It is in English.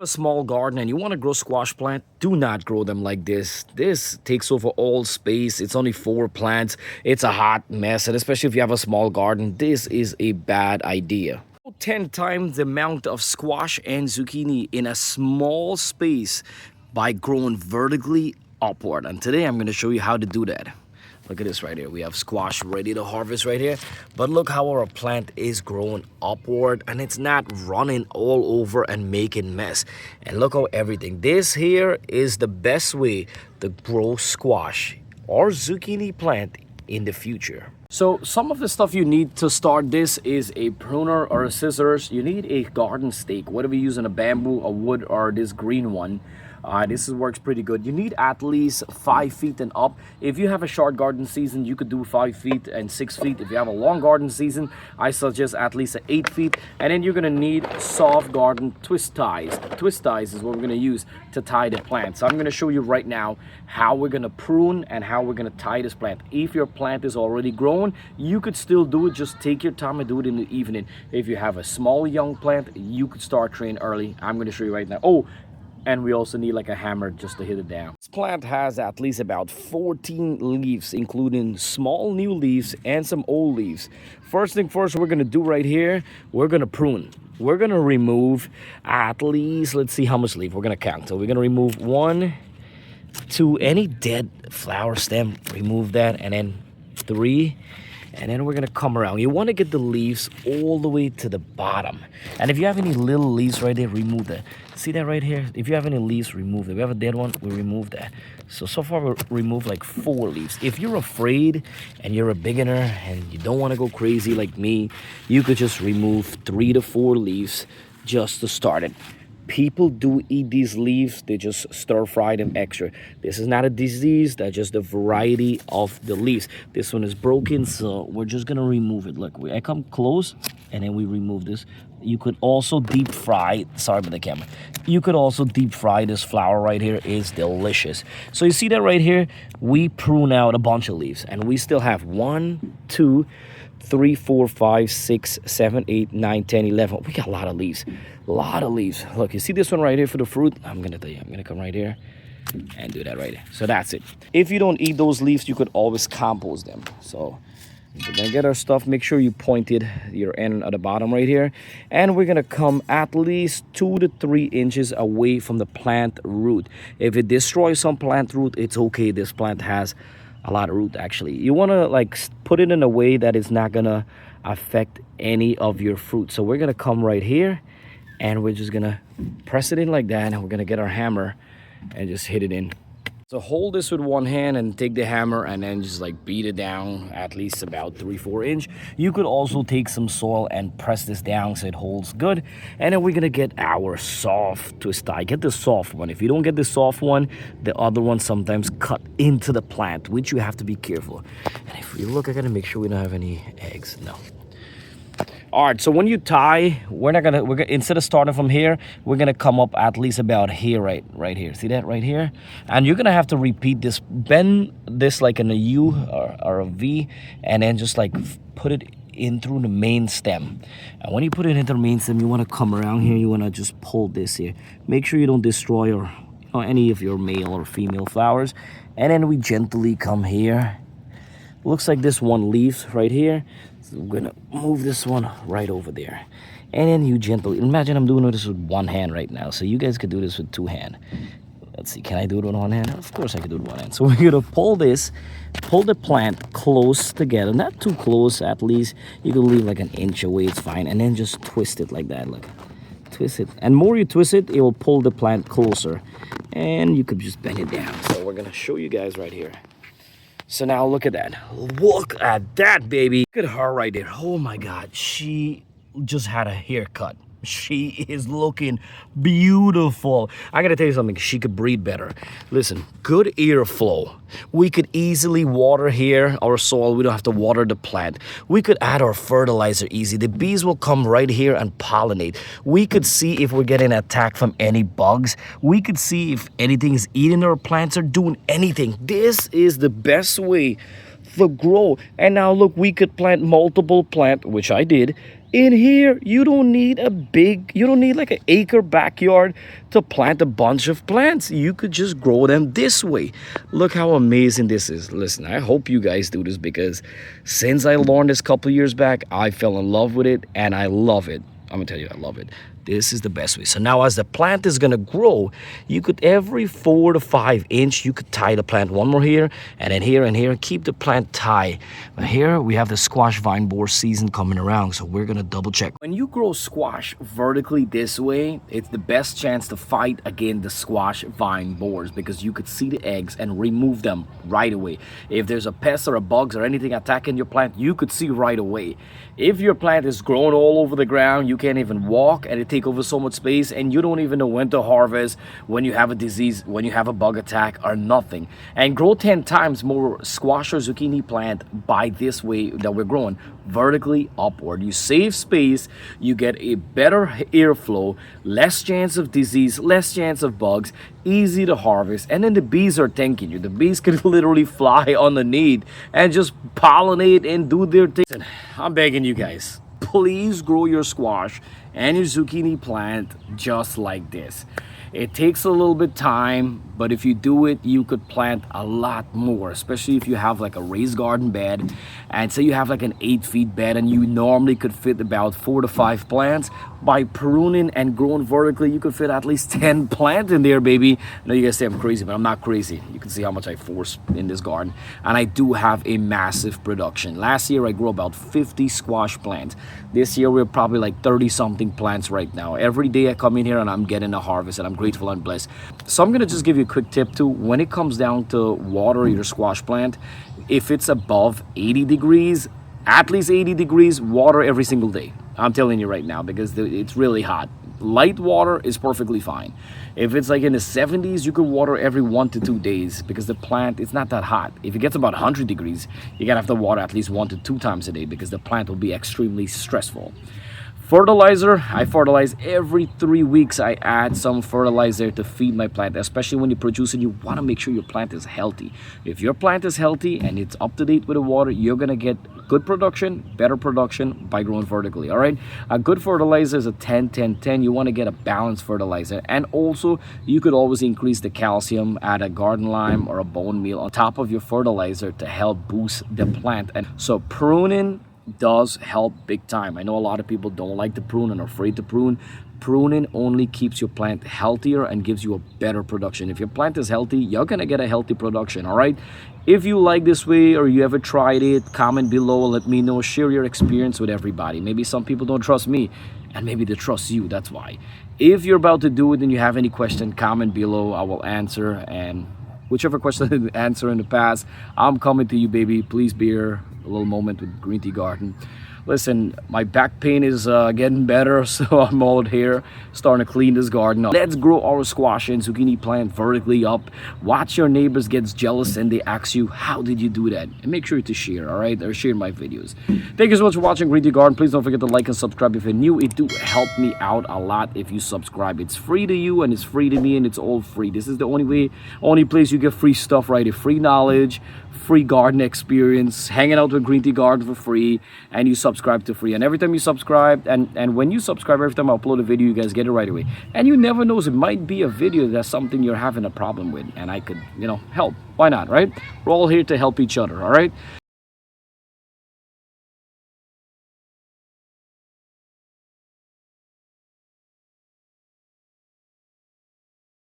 A small garden and you want to grow squash plant, do not grow them like this takes over all space. It's only 4 plants. It's a hot mess, and especially if you have a small garden, this is a bad idea. 10 times the amount of squash and zucchini in a small space by growing vertically upward, and today I'm going to show you how to do that. Look at this right here. We have squash ready to harvest right here. But look how our plant is growing upward and it's not running all over and making mess. And look how everything. This here is the best way to grow squash or zucchini plant in the future. So some of the stuff you need to start this is a pruner or a scissors. You need a garden stake, whether you're using a bamboo, a wood, or this green one. Works pretty good. You need at least 5 feet and up. If you have a short garden season, you could do 5 feet and 6 feet. If you have a long garden season, I suggest at least 8 feet. And then you're gonna need soft garden twist ties. Twist ties is what we're gonna use to tie the plant. So I'm gonna show you right now how we're gonna prune and how we're gonna tie this plant. If your plant is already grown, you could still do it. Just take your time and do it in the evening. If you have a small young plant, you could start training early. I'm gonna show you right now. Oh, and we also need like a hammer just to hit it down. This plant has at least about 14 leaves, including small new leaves and some old leaves. First thing first, we're gonna do right here, we're gonna prune. We're gonna remove at least, let's see how much leaf we're gonna count. So we're gonna remove 1, 2, any dead flower stem, remove that, and then 3. And then we're gonna come around. You want to get the leaves all the way to the bottom. And if you have any little leaves right there, remove that. See that right here? If you have any leaves, remove it. If you have a dead one, we remove that. So far we removed like 4 leaves. If you're afraid and you're a beginner and you don't want to go crazy like me, you could just remove 3 to 4 leaves just to start it. People do eat these leaves. They just stir fry them extra. This is not a disease. That's just the variety of the leaves. This one is broken, so we're just gonna remove it. Look, I come close and then we remove this. You could also deep fry, sorry about the camera. You could also deep fry this flower right here. It's delicious. So you see that right here? We prune out a bunch of leaves and we still have 1, 2, 3, 4, 5, 6, 7, 8, 9, 10, 11. We got a lot of leaves. A lot of leaves. Look, you see this one right here for the fruit? I'm gonna tell you, I'm gonna come right here and do that right here. So that's it. If you don't eat those leaves, you could always compost them. So we're gonna get our stuff. Make sure you pointed your end at the bottom right here. And we're gonna come at least 2 to 3 inches away from the plant root. If it destroys some plant root, it's okay. This plant has a lot of root actually. You want to like put it in a way that it's not gonna affect any of your fruit. So we're gonna come right here and we're just gonna press it in like that, and we're gonna get our hammer and just hit it in. So hold this with one hand and take the hammer and then just like beat it down at least about 3-4 inch. You could also take some soil and press this down so it holds good. And then we're gonna get our soft twist tie. Get the soft one. If you don't get the soft one, the other one sometimes cut into the plant, which you have to be careful. And if you look, I gotta make sure we don't have any eggs. No. All right, so when you tie, we're gonna instead of starting from here, we're gonna come up at least about here, right here. See that right here? And you're gonna have to repeat this, bend this like in a U or a V, and then just like put it in through the main stem. And when you put it into the main stem, you wanna come around here, you wanna just pull this here. Make sure you don't destroy or any of your male or female flowers. And then we gently come here. Looks like this one leaf right here. So we're gonna move this one right over there. And then you gently, imagine I'm doing this with one hand right now. So you guys could do this with 2 hands. Let's see, can I do it with one hand? Of course I can do it with one hand. So we're gonna pull the plant close together. Not too close, at least. You can leave like an inch away, it's fine. And then just twist it like that, look. Twist it. And more you twist it, it will pull the plant closer. And you could just bend it down. So we're gonna show you guys right here. So now look at that. Look at that, baby. Look at her right there. Oh my God. She just had a haircut. She is looking beautiful. I gotta tell you something, she could breathe better. Listen, good airflow. We could easily water here our soil. We don't have to water the plant. We could add our fertilizer easy. The bees will come right here and pollinate. We could see if we're getting attacked from any bugs. We could see if anything is eating our plants or doing anything. This is the best way to grow. And now look, we could plant multiple plants, which I did, In here, you don't need like an acre backyard to plant a bunch of plants. You could just grow them this way. Look how amazing this is. Listen, I hope you guys do this because since I learned this a couple years back, I fell in love with it and I love it. I'm gonna tell you, I love it. This is the best way. So now as the plant is gonna grow, you could every 4 to 5 inch, you could tie the plant one more here and here, keep the plant tied. But here we have the squash vine borer season coming around, so we're gonna double check. When you grow squash vertically this way, it's the best chance to fight against the squash vine borers because you could see the eggs and remove them right away. If there's a pest or a bugs or anything attacking your plant, you could see right away. If your plant is growing all over the ground, you can't even walk and it take over so much space and you don't even know when to harvest, when you have a disease, when you have a bug attack or nothing. And grow 10 times more squash or zucchini plant by this way that we're growing vertically upward. You save space, you get a better airflow, less chance of disease, less chance of bugs, easy to harvest, and then the bees are thanking you. The bees can literally fly underneath and just pollinate and do their thing. I'm begging you guys, please grow your squash and your zucchini plant just like this. It takes a little bit time, but if you do it, you could plant a lot more, especially if you have like a raised garden bed. And say you have like an 8 feet bed and you normally could fit about 4 to 5 plants. By pruning and growing vertically, you could fit at least 10 plants in there, baby. I know you guys say I'm crazy, but I'm not crazy. You can see how much I force in this garden. And I do have a massive production. Last year, I grew about 50 squash plants. This year, we're probably like 30-something plants right now. Every day I come in here and I'm getting a harvest and I'm grateful and blessed. So I'm gonna just give you a quick tip too. When it comes down to water your squash plant, if it's above 80 degrees, at least 80 degrees, water every single day. I'm telling you right now because it's really hot. Light water is perfectly fine. If it's like in the 70s, you could water every 1 to 2 days because the plant, it's not that hot. If it gets about 100 degrees, you gotta have to water at least 1 to 2 times a day because the plant will be extremely stressful. Fertilizer, I fertilize every 3 weeks. I add some fertilizer to feed my plant, especially when you're producing. You want to make sure your plant is healthy. If your plant is healthy and it's up to date with the water, you're going to get good production, better production by growing vertically. All right, a good fertilizer is a 10-10-10. You want to get a balanced fertilizer, and also you could always increase the calcium, add a garden lime or a bone meal on top of your fertilizer to help boost the plant. And so pruning does help big time. I know a lot of people don't like to prune and are afraid to prune. Pruning only keeps your plant healthier and gives you a better production. If your plant is healthy, you're gonna get a healthy production. All right, if you like this way or you ever tried it, comment below, let me know, share your experience with everybody. Maybe some people don't trust me and maybe they trust you. That's why. If you're about to do it and you have any question, comment below, I will answer. And whichever question I didn't answer in the past, I'm coming to you, baby. Please bear a little moment with Green Tea Garden. Listen, my back pain is getting better, so I'm out here starting to clean this garden up. Let's grow our squash and zucchini plant vertically up. Watch your neighbors get jealous and they ask you, how did you do that? And make sure to share, all right? Or share my videos. Thank you so much for watching Green Tea Garden. Please don't forget to like and subscribe if you're new. It do help me out a lot if you subscribe. It's free to you and it's free to me and it's all free. This is the only place you get free stuff, right? Free knowledge, free garden experience, hanging out with Green Tea Garden for free, and you subscribe to free. And every time you subscribe, and when you subscribe, every time I upload a video, you guys get it right away. And you never know, it might be a video that's something you're having a problem with, and I could, help. Why not, right? We're all here to help each other, all right?